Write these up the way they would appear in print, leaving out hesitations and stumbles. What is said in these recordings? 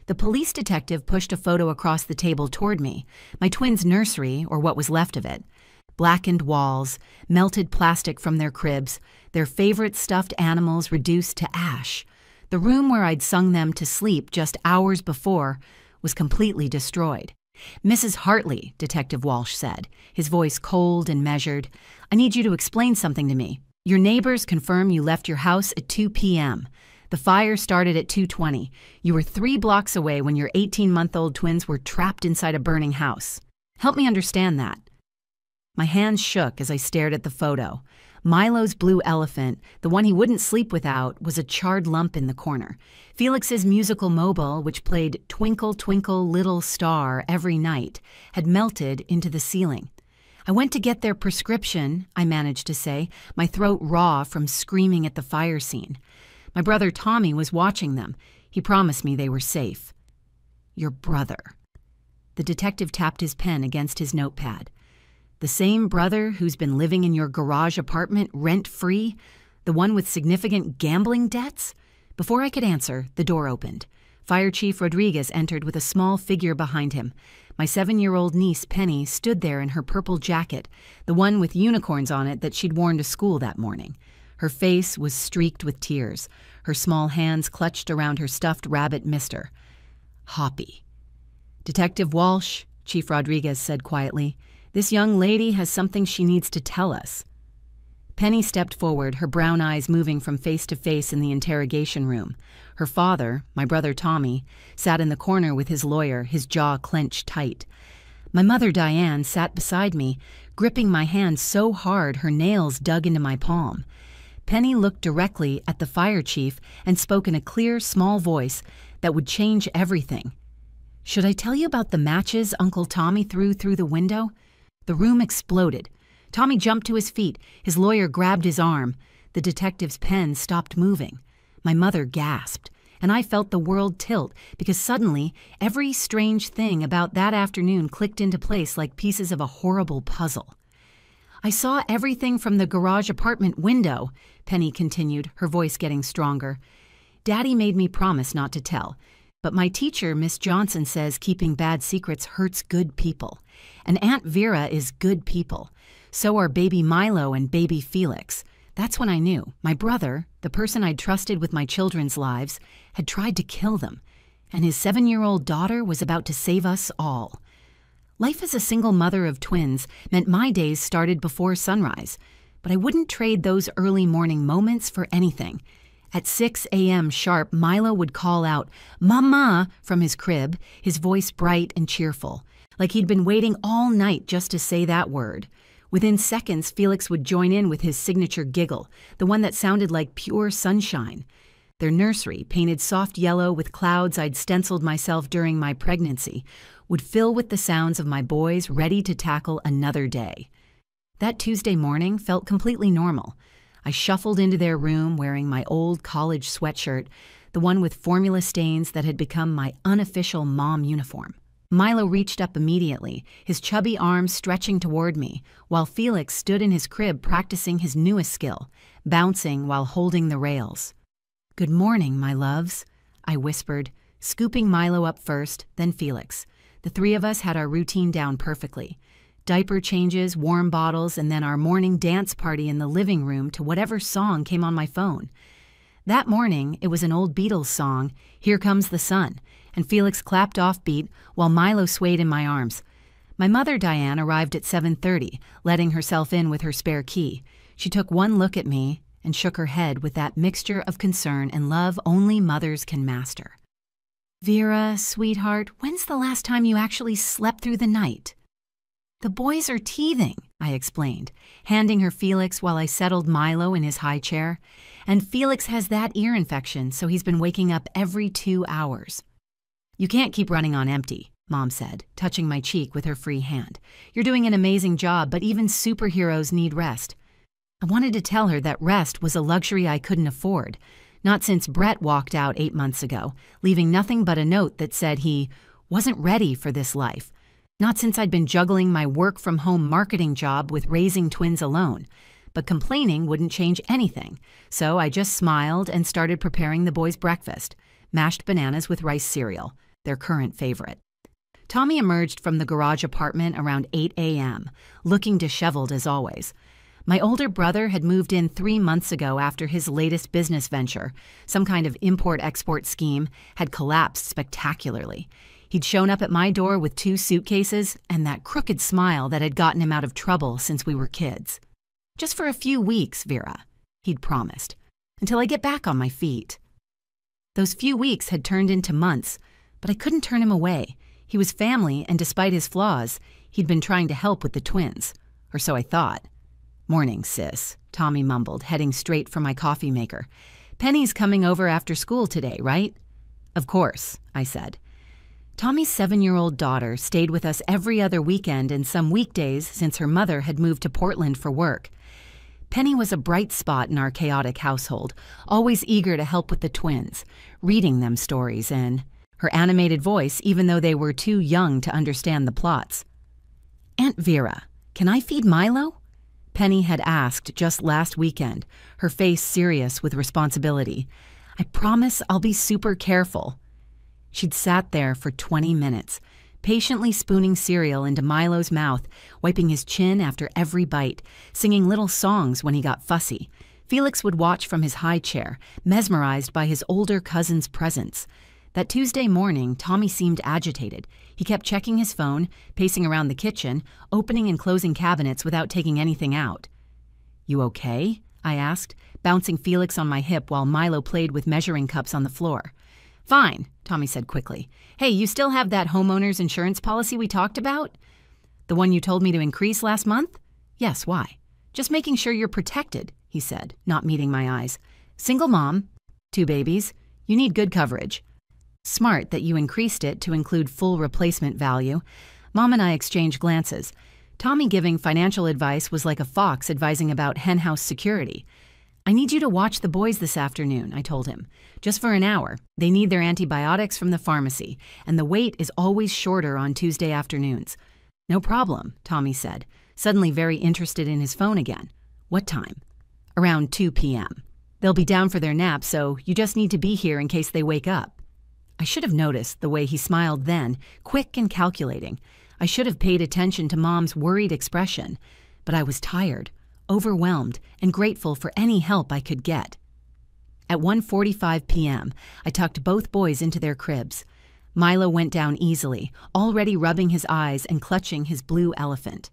The police detective pushed a photo across the table toward me, my twins' nursery, or what was left of it. Blackened walls, melted plastic from their cribs, their favorite stuffed animals reduced to ash. The room where I'd sung them to sleep just hours before was completely destroyed. "Mrs. Hartley," Detective Walsh said, his voice cold and measured, "I need you to explain something to me. Your neighbors confirm you left your house at 2 p.m. The fire started at 2:20. You were 3 blocks away when your 18-month-old twins were trapped inside a burning house. Help me understand that." My hands shook as I stared at the photo. Milo's blue elephant, the one he wouldn't sleep without, was a charred lump in the corner. Felix's musical mobile, which played "Twinkle, Twinkle, Little Star" every night, had melted into the ceiling. "I went to get their prescription," I managed to say, my throat raw from screaming at the fire scene. My brother Tommy was watching them. He promised me they were safe. "Your brother." The detective tapped his pen against his notepad. "The same brother who's been living in your garage apartment rent-free? The one with significant gambling debts?" Before I could answer, the door opened. Fire Chief Rodriguez entered with a small figure behind him. My 7-year-old niece, Penny, stood there in her purple jacket, the one with unicorns on it that she'd worn to school that morning. Her face was streaked with tears. Her small hands clutched around her stuffed rabbit mister. "Hoppy." "Detective Walsh," Chief Rodriguez said quietly, "this young lady has something she needs to tell us." Penny stepped forward, her brown eyes moving from face to face in the interrogation room. Her father, my brother Tommy, sat in the corner with his lawyer, his jaw clenched tight. My mother Diane sat beside me, gripping my hand so hard her nails dug into my palm. Penny looked directly at the fire chief and spoke in a clear, small voice that would change everything. "Should I tell you about the matches Uncle Tommy threw through the window?" The room exploded. Tommy jumped to his feet. His lawyer grabbed his arm. The detective's pen stopped moving. My mother gasped, and I felt the world tilt because suddenly every strange thing about that afternoon clicked into place like pieces of a horrible puzzle. "I saw everything from the garage apartment window," Penny continued, her voice getting stronger. "Daddy made me promise not to tell. But my teacher, Miss Johnson, says keeping bad secrets hurts good people. And Aunt Vera is good people. So are baby Milo and baby Felix. That's when I knew. My brother, the person I'd trusted with my children's lives, had tried to kill them. And his 7-year-old daughter was about to save us all. Life as a single mother of twins meant my days started before sunrise. But I wouldn't trade those early morning moments for anything. At 6 a.m. sharp, Milo would call out, "Mama," from his crib, his voice bright and cheerful, like he'd been waiting all night just to say that word. Within seconds, Felix would join in with his signature giggle, the one that sounded like pure sunshine. Their nursery, painted soft yellow with clouds I'd stenciled myself during my pregnancy, would fill with the sounds of my boys ready to tackle another day. That Tuesday morning felt completely normal. I shuffled into their room wearing my old college sweatshirt, the one with formula stains that had become my unofficial mom uniform. Milo reached up immediately, his chubby arms stretching toward me, while Felix stood in his crib practicing his newest skill, bouncing while holding the rails. "Good morning, my loves," I whispered, scooping Milo up first, then Felix. The three of us had our routine down perfectly. Diaper changes, warm bottles, and then our morning dance party in the living room to whatever song came on my phone. That morning, it was an old Beatles song, "Here Comes the Sun," and Felix clapped offbeat while Milo swayed in my arms. My mother, Diane, arrived at 7:30, letting herself in with her spare key. She took one look at me and shook her head with that mixture of concern and love only mothers can master. "Vera, sweetheart, when's the last time you actually slept through the night?" "The boys are teething," I explained, handing her Felix while I settled Milo in his high chair. "And Felix has that ear infection, so he's been waking up every 2 hours. "You can't keep running on empty," Mom said, touching my cheek with her free hand. "You're doing an amazing job, but even superheroes need rest." I wanted to tell her that rest was a luxury I couldn't afford, not since Brett walked out 8 months ago, leaving nothing but a note that said he wasn't ready for this life. Not since I'd been juggling my work-from-home marketing job with raising twins alone. But complaining wouldn't change anything, so I just smiled and started preparing the boys' breakfast, mashed bananas with rice cereal. their current favorite. Tommy emerged from the garage apartment around 8 a.m., looking disheveled as always. My older brother had moved in 3 months ago after his latest business venture, some kind of import-export scheme, had collapsed spectacularly. He'd shown up at my door with 2 suitcases and that crooked smile that had gotten him out of trouble since we were kids. "Just for a few weeks, Vera," he'd promised, "until I get back on my feet." Those few weeks had turned into months, but I couldn't turn him away. He was family, and despite his flaws, he'd been trying to help with the twins. Or so I thought. "Morning, sis," Tommy mumbled, heading straight for my coffee maker. "Penny's coming over after school today, right?" "Of course," I said. Tommy's 7-year-old daughter stayed with us every other weekend and some weekdays since her mother had moved to Portland for work. Penny was a bright spot in our chaotic household, always eager to help with the twins, reading them stories and her animated voice even though they were too young to understand the plots. "Aunt Vera, can I feed Milo?" Penny had asked just last weekend, her face serious with responsibility. "I promise I'll be super careful." She'd sat there for 20 minutes, patiently spooning cereal into Milo's mouth, wiping his chin after every bite, singing little songs when he got fussy. Felix would watch from his high chair, mesmerized by his older cousin's presence. That Tuesday morning, Tommy seemed agitated. He kept checking his phone, pacing around the kitchen, opening and closing cabinets without taking anything out. "You okay?" I asked, bouncing Felix on my hip while Milo played with measuring cups on the floor. "Fine," Tommy said quickly. "Hey, you still have that homeowner's insurance policy we talked about? The one you told me to increase last month?" "Yes, why?" "Just making sure you're protected," he said, not meeting my eyes. "Single mom, 2 babies. You need good coverage." "Smart that you increased it to include full replacement value." Mom and I exchanged glances. Tommy giving financial advice was like a fox advising about henhouse security. "I need you to watch the boys this afternoon," I told him. "Just for an hour. They need their antibiotics from the pharmacy, and the wait is always shorter on Tuesday afternoons." "No problem," Tommy said, suddenly very interested in his phone again. "What time?" "Around 2 p.m. They'll be down for their nap, so you just need to be here in case they wake up." I should have noticed the way he smiled then, quick and calculating. I should have paid attention to Mom's worried expression, but I was tired, overwhelmed, and grateful for any help I could get. At 1:45 p.m., I tucked both boys into their cribs. Milo went down easily, already rubbing his eyes and clutching his blue elephant.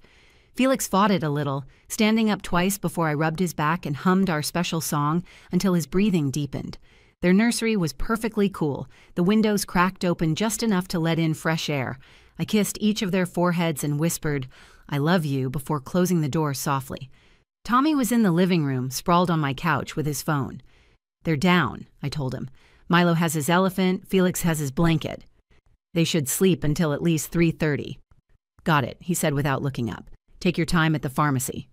Felix fought it a little, standing up twice before I rubbed his back and hummed our special song until his breathing deepened. Their nursery was perfectly cool, the windows cracked open just enough to let in fresh air. I kissed each of their foreheads and whispered, "I love you," before closing the door softly. Tommy was in the living room, sprawled on my couch with his phone. "They're down," I told him. "Milo has his elephant, Felix has his blanket. They should sleep until at least 3:30. "Got it," he said without looking up. "Take your time at the pharmacy."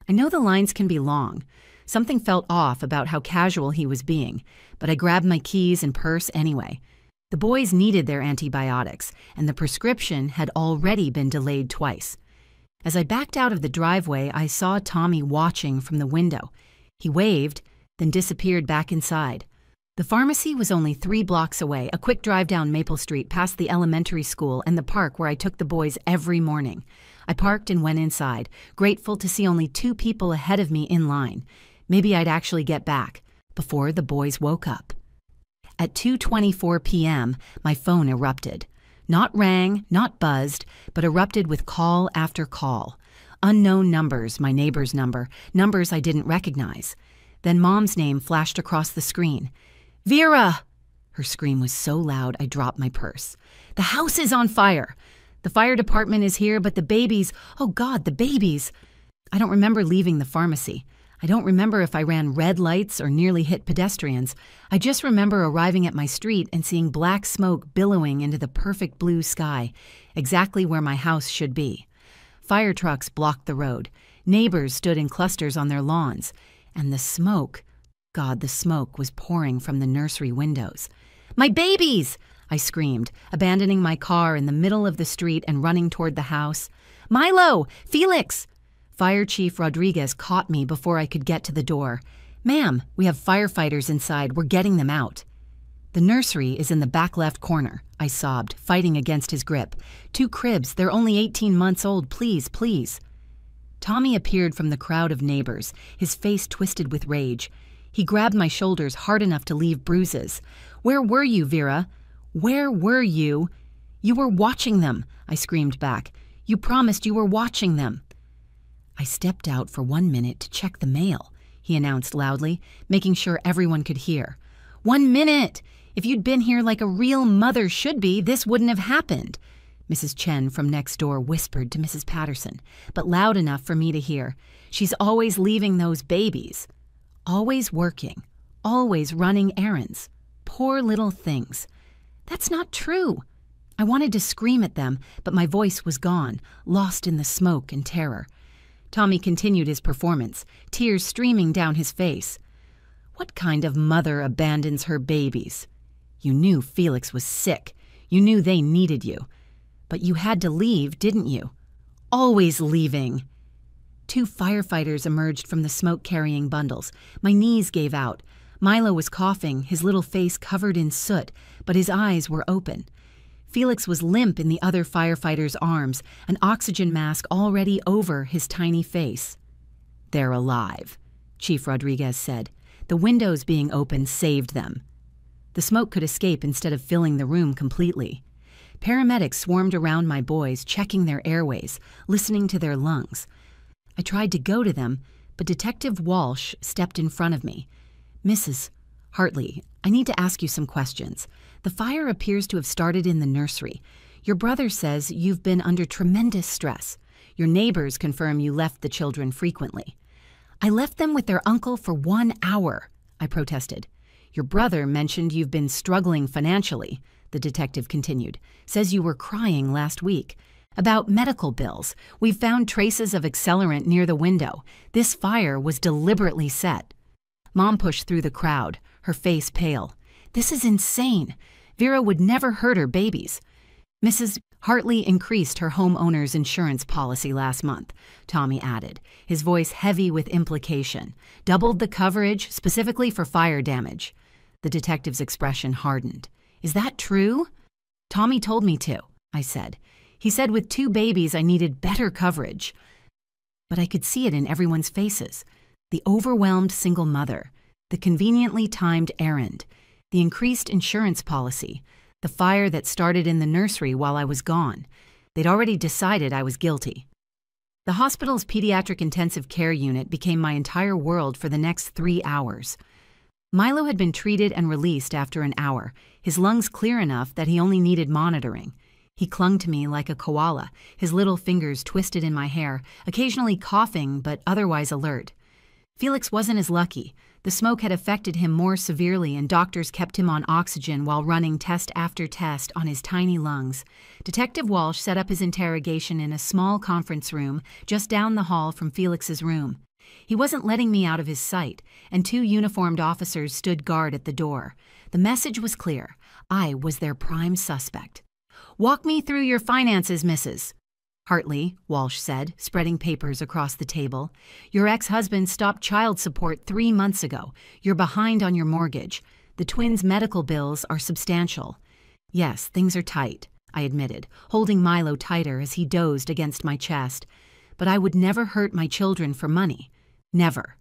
I know the lines can be long. Something felt off about how casual he was being, but I grabbed my keys and purse anyway. The boys needed their antibiotics, and the prescription had already been delayed twice. As I backed out of the driveway, I saw Tommy watching from the window. He waved, then disappeared back inside. The pharmacy was only 3 blocks away, a quick drive down Maple Street past the elementary school and the park where I took the boys every morning. I parked and went inside, grateful to see only 2 people ahead of me in line. Maybe I'd actually get back before the boys woke up. At 2:24 p.m., my phone erupted. Not rang, not buzzed, but erupted with call after call. Unknown numbers, my neighbor's number, numbers I didn't recognize. Then Mom's name flashed across the screen. "Vera!" Her scream was so loud I dropped my purse. "The house is on fire! The fire department is here, but the babies, oh God, the babies!" I don't remember leaving the pharmacy. I don't remember if I ran red lights or nearly hit pedestrians. I just remember arriving at my street and seeing black smoke billowing into the perfect blue sky, exactly where my house should be. Fire trucks blocked the road. Neighbors stood in clusters on their lawns. And the smoke, God, the smoke was pouring from the nursery windows. "My babies!" I screamed, abandoning my car in the middle of the street and running toward the house. "Milo! Felix!" Fire Chief Rodriguez caught me before I could get to the door. "Ma'am, we have firefighters inside. We're getting them out." The nursery is in the back left corner, I sobbed, fighting against his grip. 2 cribs, they're only 18 months old, please, please. Tommy appeared from the crowd of neighbors, his face twisted with rage. He grabbed my shoulders hard enough to leave bruises. "Where were you, Vera? Where were you?" "You were watching them," I screamed back. "You promised you were watching them." "I stepped out for 1 minute to check the mail," he announced loudly, making sure everyone could hear. 1 minute! If you'd been here like a real mother should be, this wouldn't have happened, Mrs. Chen from next door whispered to Mrs. Patterson, but loud enough for me to hear. "She's always leaving those babies. Always working. Always running errands. Poor little things." "That's not true." I wanted to scream at them, but my voice was gone, lost in the smoke and terror. Tommy continued his performance, tears streaming down his face. "What kind of mother abandons her babies? You knew Felix was sick. You knew they needed you. But you had to leave, didn't you? Always leaving." 2 firefighters emerged from the smoke-carrying bundles. My knees gave out. Milo was coughing, his little face covered in soot, but his eyes were open. Felix was limp in the other firefighter's arms, an oxygen mask already over his tiny face. "They're alive," Chief Rodriguez said. "The windows being open saved them." The smoke could escape instead of filling the room completely. Paramedics swarmed around my boys, checking their airways, listening to their lungs. I tried to go to them, but Detective Walsh stepped in front of me. "Mrs. Hartley, I need to ask you some questions. The fire appears to have started in the nursery. Your brother says you've been under tremendous stress. Your neighbors confirm you left the children frequently." "I left them with their uncle for 1 hour," I protested. "Your brother mentioned you've been struggling financially," the detective continued. "Says you were crying last week. About medical bills. We've found traces of accelerant near the window. This fire was deliberately set." Mom pushed through the crowd, her face pale. "This is insane. Vera would never hurt her babies." "Mrs. Hartley increased her homeowner's insurance policy last month," Tommy added, his voice heavy with implication. "Doubled the coverage specifically for fire damage." The detective's expression hardened. "Is that true?" "Tommy told me to," I said. "He said with 2 babies I needed better coverage." But I could see it in everyone's faces. The overwhelmed single mother, the conveniently timed errand, the increased insurance policy, the fire that started in the nursery while I was gone. They'd already decided I was guilty. The hospital's pediatric intensive care unit became my entire world for the next 3 hours. Milo had been treated and released after an hour, his lungs clear enough that he only needed monitoring. He clung to me like a koala, his little fingers twisted in my hair, occasionally coughing but otherwise alert. Felix wasn't as lucky. The smoke had affected him more severely, and doctors kept him on oxygen while running test after test on his tiny lungs. Detective Walsh set up his interrogation in a small conference room just down the hall from Felix's room. He wasn't letting me out of his sight, and 2 uniformed officers stood guard at the door. The message was clear. I was their prime suspect. "Walk me through your finances, Mrs. Hartley," Walsh said, spreading papers across the table. "Your ex-husband stopped child support 3 months ago. You're behind on your mortgage. The twins' medical bills are substantial." "Yes, things are tight," I admitted, holding Milo tighter as he dozed against my chest. "But I would never hurt my children for money. Never."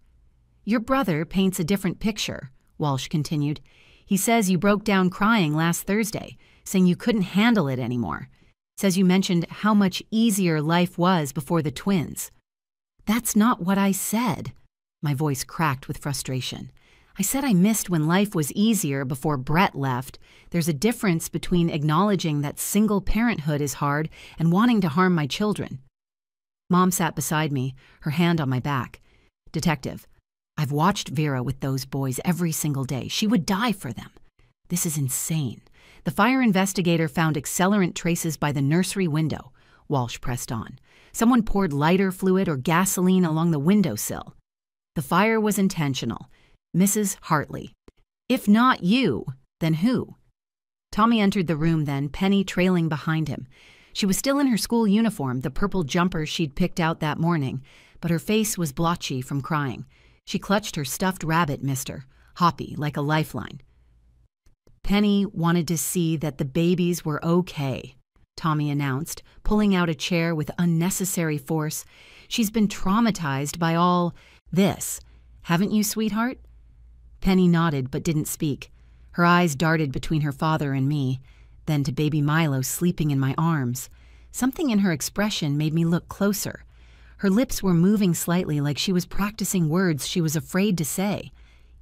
"Your brother paints a different picture," Walsh continued. "He says you broke down crying last Thursday, saying you couldn't handle it anymore. Says you mentioned how much easier life was before the twins." "That's not what I said." My voice cracked with frustration. "I said I missed when life was easier before Brett left. There's a difference between acknowledging that single parenthood is hard and wanting to harm my children." Mom sat beside me, her hand on my back. "Detective, I've watched Vera with those boys every single day. She would die for them. This is insane. The fire investigator found accelerant traces by the nursery window," Walsh pressed on. "Someone poured lighter fluid or gasoline along the windowsill. The fire was intentional. Mrs. Hartley. If not you, then who?" Tommy entered the room then, Penny trailing behind him. She was still in her school uniform, the purple jumper she'd picked out that morning, but her face was blotchy from crying. She clutched her stuffed rabbit mister, hoppy like a lifeline. Penny wanted to see that the babies were okay, Tommy announced, pulling out a chair with unnecessary force. She's been traumatized by all this. Haven't you, sweetheart? Penny nodded but didn't speak. Her eyes darted between her father and me, then to baby Milo sleeping in my arms. Something in her expression made me look closer. Her lips were moving slightly like she was practicing words she was afraid to say.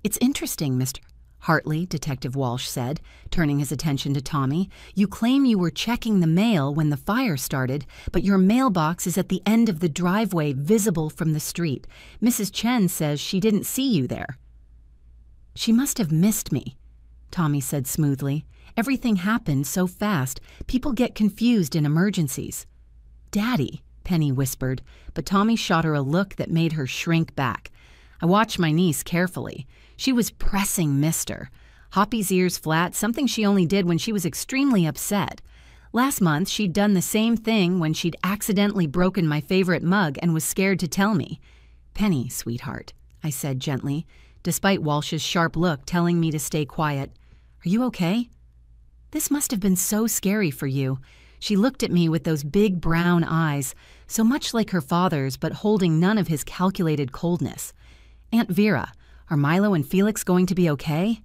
It's interesting, Mr. Hartley, Detective Walsh said, turning his attention to Tommy. You claim you were checking the mail when the fire started, but your mailbox is at the end of the driveway visible from the street. Mrs. Chen says she didn't see you there. She must have missed me, Tommy said smoothly. Everything happened so fast, people get confused in emergencies. Daddy, Penny whispered, but Tommy shot her a look that made her shrink back. I watched my niece carefully. She was pressing Mister. Hoppy's ears flat, something she only did when she was extremely upset. Last month, she'd done the same thing when she'd accidentally broken my favorite mug and was scared to tell me. Penny, sweetheart, I said gently, despite Walsh's sharp look telling me to stay quiet. Are you okay? This must have been so scary for you. She looked at me with those big brown eyes, so much like her father's but holding none of his calculated coldness. Aunt Vera, are Milo and Felix going to be okay?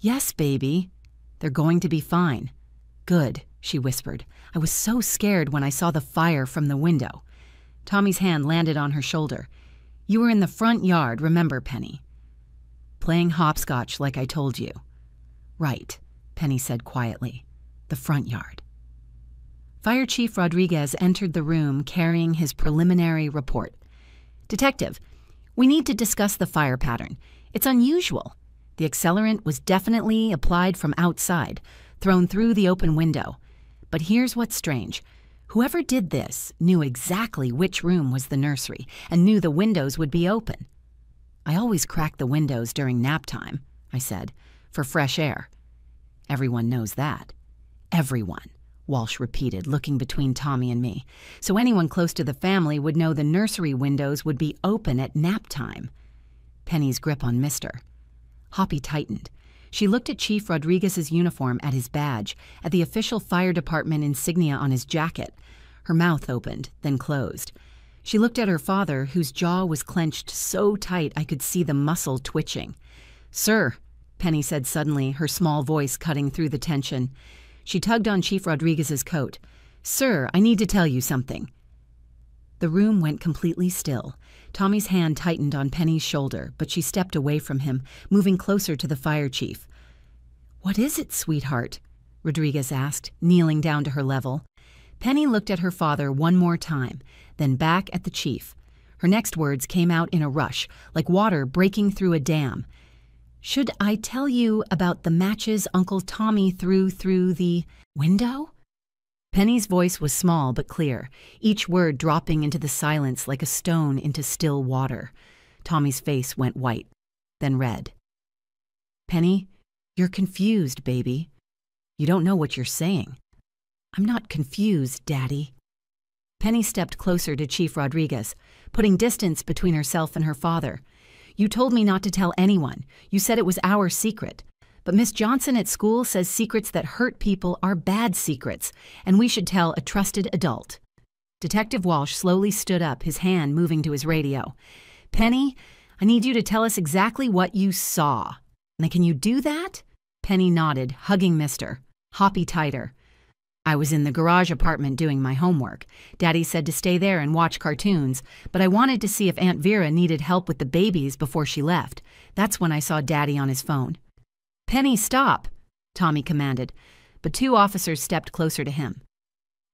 Yes, baby. They're going to be fine. Good, she whispered. I was so scared when I saw the fire from the window. Tommy's hand landed on her shoulder. You were in the front yard, remember, Penny? Playing hopscotch like I told you. Right, Penny said quietly. The front yard. Fire Chief Rodriguez entered the room carrying his preliminary report. Detective, we need to discuss the fire pattern. It's unusual. The accelerant was definitely applied from outside, thrown through the open window. But here's what's strange. Whoever did this knew exactly which room was the nursery and knew the windows would be open. I always crack the windows during nap time, I said, for fresh air. Everyone knows that. Everyone, Walsh repeated, looking between Tommy and me. So anyone close to the family would know the nursery windows would be open at nap time. Penny's grip on Mister. Hoppy tightened. She looked at Chief Rodriguez's uniform, at his badge, at the official fire department insignia on his jacket. Her mouth opened, then closed. She looked at her father, whose jaw was clenched so tight I could see the muscle twitching. Sir, Penny said suddenly, her small voice cutting through the tension. She tugged on Chief Rodriguez's coat. Sir, I need to tell you something. The room went completely still. Tommy's hand tightened on Penny's shoulder, but she stepped away from him, moving closer to the fire chief. What is it, sweetheart? Rodriguez asked, kneeling down to her level. Penny looked at her father one more time, then back at the chief. Her next words came out in a rush, like water breaking through a dam. Should I tell you about the matches Uncle Tommy threw through the window? Penny's voice was small but clear, each word dropping into the silence like a stone into still water. Tommy's face went white, then red. Penny, you're confused, baby. You don't know what you're saying. I'm not confused, Daddy. Penny stepped closer to Chief Rodriguez, putting distance between herself and her father. You told me not to tell anyone. You said it was our secret. But Miss Johnson at school says secrets that hurt people are bad secrets, and we should tell a trusted adult. Detective Walsh slowly stood up, his hand moving to his radio. Penny, I need you to tell us exactly what you saw. Now, can you do that? Penny nodded, hugging Mister. Hoppy tighter. I was in the garage apartment doing my homework. Daddy said to stay there and watch cartoons, but I wanted to see if Aunt Vera needed help with the babies before she left. That's when I saw Daddy on his phone. Penny, stop, Tommy commanded, but two officers stepped closer to him.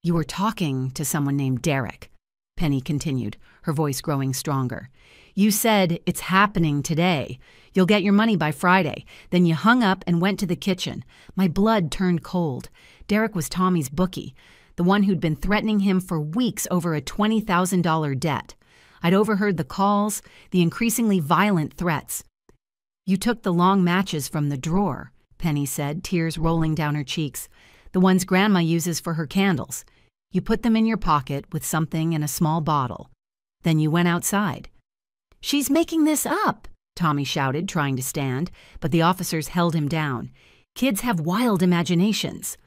You were talking to someone named Derek, Penny continued, her voice growing stronger. You said, it's happening today. You'll get your money by Friday. Then you hung up and went to the kitchen. My blood turned cold. Derek was Tommy's bookie, the one who'd been threatening him for weeks over a $20,000 debt. I'd overheard the calls, the increasingly violent threats. You took the long matches from the drawer, Penny said, tears rolling down her cheeks. The ones Grandma uses for her candles. You put them in your pocket with something in a small bottle. Then you went outside. She's making this up, Tommy shouted, trying to stand, but the officers held him down. Kids have wild imaginations.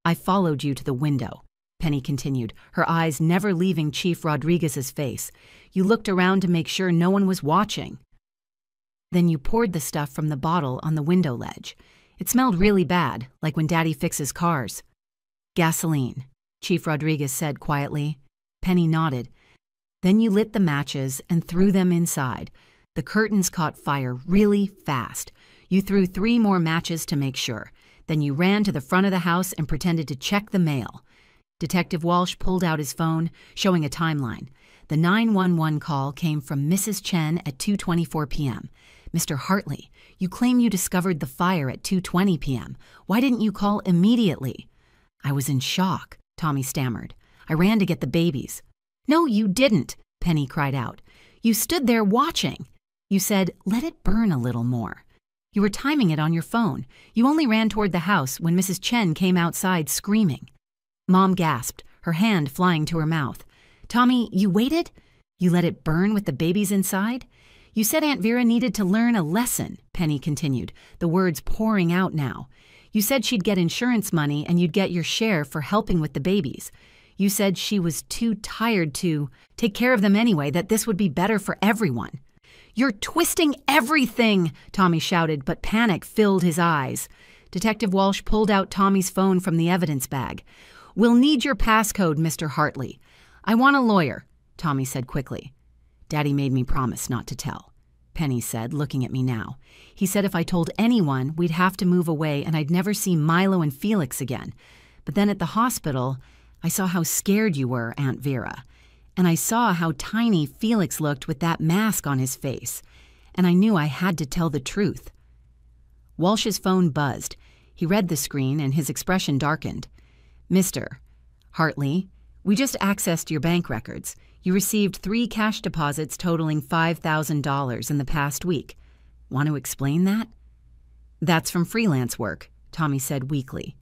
I followed you to the window, Penny continued, her eyes never leaving Chief Rodriguez's face. You looked around to make sure no one was watching. Then you poured the stuff from the bottle on the window ledge. It smelled really bad, like when Daddy fixes cars. Gasoline, Chief Rodriguez said quietly. Penny nodded. Then you lit the matches and threw them inside. The curtains caught fire really fast. You threw 3 more matches to make sure. Then you ran to the front of the house and pretended to check the mail. Detective Walsh pulled out his phone, showing a timeline. The 911 call came from Mrs. Chen at 2:24 p.m. Mr. Hartley, you claim you discovered the fire at 2:20 p.m. Why didn't you call immediately? I was in shock, Tommy stammered. I ran to get the babies. No, you didn't, Penny cried out. You stood there watching. You said, let it burn a little more. You were timing it on your phone. You only ran toward the house when Mrs. Chen came outside screaming. Mom gasped, her hand flying to her mouth. Tommy, you waited? You let it burn with the babies inside? You said Aunt Vera needed to learn a lesson, Penny continued, the words pouring out now. You said she'd get insurance money and you'd get your share for helping with the babies. You said she was too tired to take care of them anyway, that this would be better for everyone. You're twisting everything, Tommy shouted, but panic filled his eyes. Detective Walsh pulled out Tommy's phone from the evidence bag. We'll need your passcode, Mr. Hartley. I want a lawyer, Tommy said quickly. Daddy made me promise not to tell, Penny said, looking at me now. He said if I told anyone, we'd have to move away and I'd never see Milo and Felix again. But then at the hospital, I saw how scared you were, Aunt Vera. And I saw how tiny Felix looked with that mask on his face. And I knew I had to tell the truth. Walsh's phone buzzed. He read the screen and his expression darkened. Mr. Hartley, we just accessed your bank records. You received 3 cash deposits totaling $5,000 in the past week. Want to explain that? That's from freelance work, Tommy said weakly.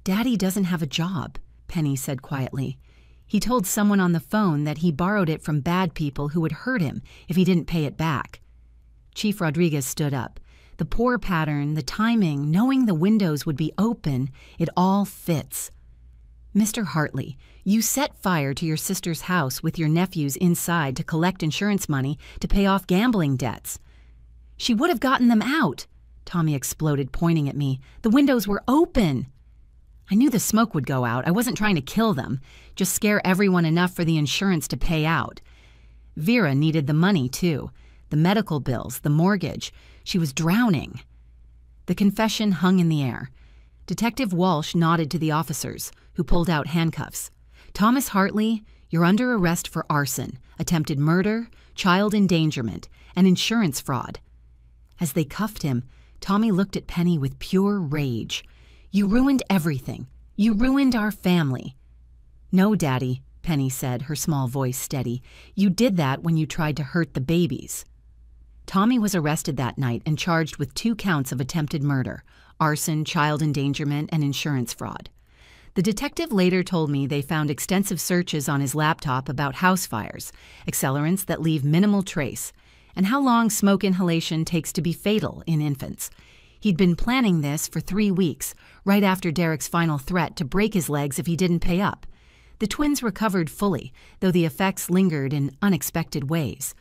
Daddy doesn't have a job, Penny said quietly. He told someone on the phone that he borrowed it from bad people who would hurt him if he didn't pay it back. Chief Rodriguez stood up. The pour pattern, the timing, knowing the windows would be open, it all fits. Mr. Hartley, you set fire to your sister's house with your nephews inside to collect insurance money to pay off gambling debts. She would have gotten them out, Tommy exploded, pointing at me. The windows were open. I knew the smoke would go out. I wasn't trying to kill them, just scare everyone enough for the insurance to pay out. Vera needed the money, too. The medical bills, the mortgage. She was drowning. The confession hung in the air. Detective Walsh nodded to the officers, who pulled out handcuffs. Thomas Hartley, you're under arrest for arson, attempted murder, child endangerment, and insurance fraud. As they cuffed him, Tommy looked at Penny with pure rage. You ruined everything. You ruined our family. No, Daddy, Penny said, her small voice steady. You did that when you tried to hurt the babies. Tommy was arrested that night and charged with 2 counts of attempted murder, arson, child endangerment, and insurance fraud. The detective later told me they found extensive searches on his laptop about house fires, accelerants that leave minimal trace, and how long smoke inhalation takes to be fatal in infants. He'd been planning this for 3 weeks, right after Derek's final threat to break his legs if he didn't pay up. The twins recovered fully, though the effects lingered in unexpected ways.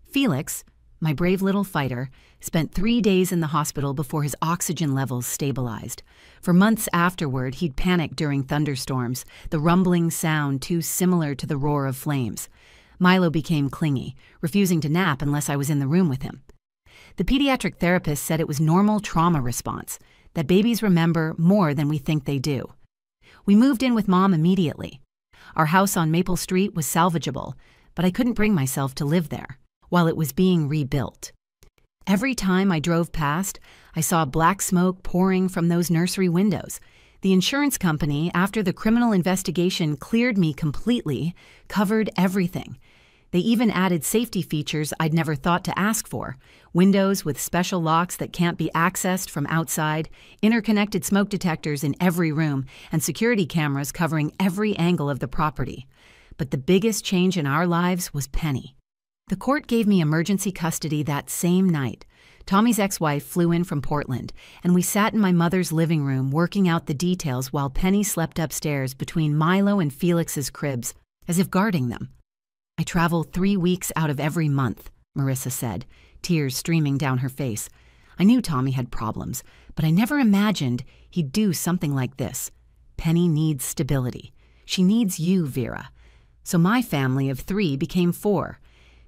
Felix, my brave little fighter, spent 3 days in the hospital before his oxygen levels stabilized. For months afterward, he'd panic during thunderstorms, the rumbling sound too similar to the roar of flames. Milo became clingy, refusing to nap unless I was in the room with him. The pediatric therapist said it was normal trauma response, that babies remember more than we think they do. We moved in with Mom immediately. Our house on Maple Street was salvageable, but I couldn't bring myself to live there while it was being rebuilt. Every time I drove past, I saw black smoke pouring from those nursery windows. The insurance company, after the criminal investigation cleared me completely, covered everything. They even added safety features I'd never thought to ask for. Windows with special locks that can't be accessed from outside, interconnected smoke detectors in every room, and security cameras covering every angle of the property. But the biggest change in our lives was Penny. The court gave me emergency custody that same night. Tommy's ex-wife flew in from Portland, and we sat in my mother's living room working out the details while Penny slept upstairs between Milo and Felix's cribs, as if guarding them. I travel 3 weeks out of every month, Marissa said, tears streaming down her face. I knew Tommy had problems, but I never imagined he'd do something like this. Penny needs stability. She needs you, Vera. So my family of 3 became 4.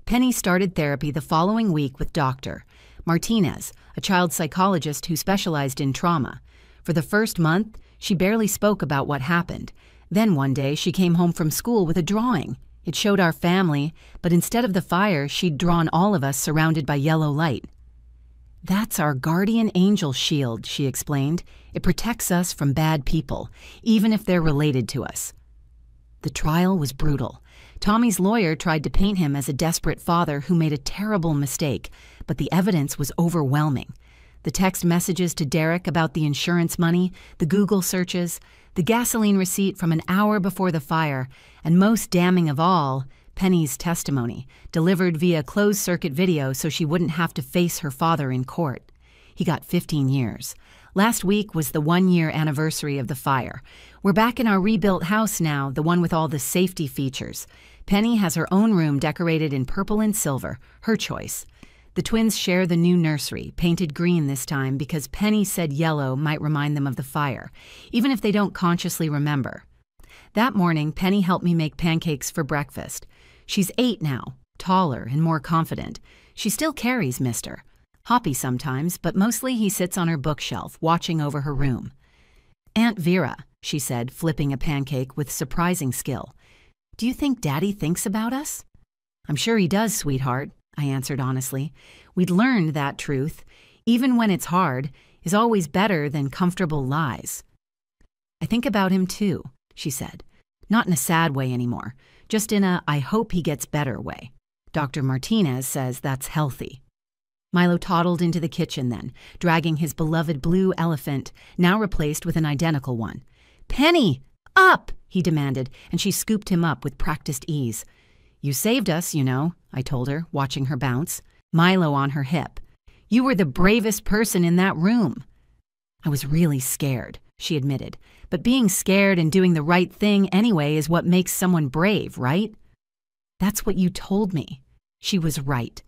Penny started therapy the following week with Dr. Martinez, a child psychologist who specialized in trauma. For the first month, she barely spoke about what happened. Then one day, she came home from school with a drawing. It showed our family, but instead of the fire, she'd drawn all of us surrounded by yellow light. That's our guardian angel shield, she explained. It protects us from bad people, even if they're related to us. The trial was brutal. Tommy's lawyer tried to paint him as a desperate father who made a terrible mistake, but the evidence was overwhelming. The text messages to Derek about the insurance money, the Google searches, the gasoline receipt from an hour before the fire, and most damning of all, Penny's testimony, delivered via closed-circuit video so she wouldn't have to face her father in court. He got 15 years. Last week was the 1-year anniversary of the fire. We're back in our rebuilt house now, the one with all the safety features. Penny has her own room decorated in purple and silver, her choice. The twins share the new nursery, painted green this time because Penny said yellow might remind them of the fire, even if they don't consciously remember. That morning, Penny helped me make pancakes for breakfast. She's 8 now, taller and more confident. She still carries Mister. Hoppy sometimes, but mostly he sits on her bookshelf, watching over her room. "Aunt Vera," she said, flipping a pancake with surprising skill. "Do you think Daddy thinks about us?" "I'm sure he does, sweetheart," I answered honestly. We'd learned that truth, even when it's hard, is always better than comfortable lies. "I think about him too," she said. "Not in a sad way anymore, just in a I hope he gets better way. Dr. Martinez says that's healthy." Milo toddled into the kitchen then, dragging his beloved blue elephant, now replaced with an identical one. "Penny, up!" he demanded, and she scooped him up with practiced ease. "You saved us, you know," I told her, watching her bounce. Milo on her hip. "You were the bravest person in that room." "I was really scared," she admitted. "But being scared and doing the right thing anyway is what makes someone brave, right?" "That's what you told me." She was right.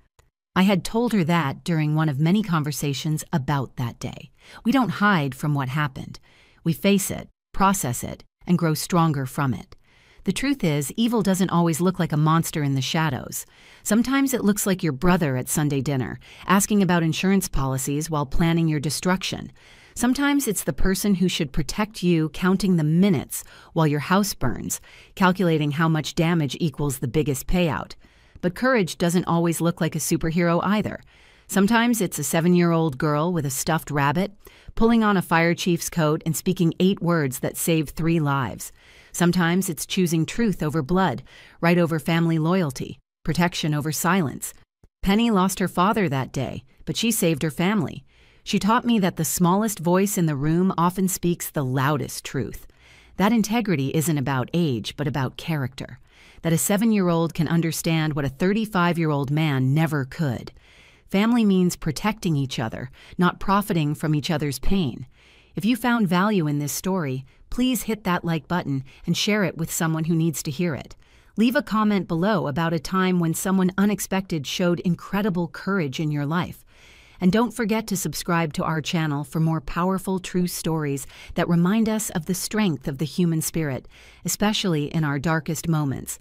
I had told her that during one of many conversations about that day. We don't hide from what happened. We face it, process it, and grow stronger from it. The truth is, evil doesn't always look like a monster in the shadows. Sometimes it looks like your brother at Sunday dinner, asking about insurance policies while planning your destruction. Sometimes it's the person who should protect you counting the minutes while your house burns, calculating how much damage equals the biggest payout. But courage doesn't always look like a superhero either. Sometimes it's a 7-year-old girl with a stuffed rabbit, pulling on a fire chief's coat and speaking 8 words that save 3 lives. Sometimes it's choosing truth over blood, right over family loyalty, protection over silence. Penny lost her father that day, but she saved her family. She taught me that the smallest voice in the room often speaks the loudest truth. That integrity isn't about age, but about character. That a 7-year-old can understand what a 35-year-old man never could. Family means protecting each other, not profiting from each other's pain. If you found value in this story, please hit that like button and share it with someone who needs to hear it. Leave a comment below about a time when someone unexpected showed incredible courage in your life. And don't forget to subscribe to our channel for more powerful true stories that remind us of the strength of the human spirit, especially in our darkest moments.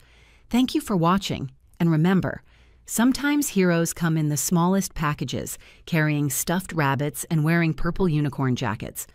Thank you for watching, and remember, sometimes heroes come in the smallest packages, carrying stuffed rabbits and wearing purple unicorn jackets.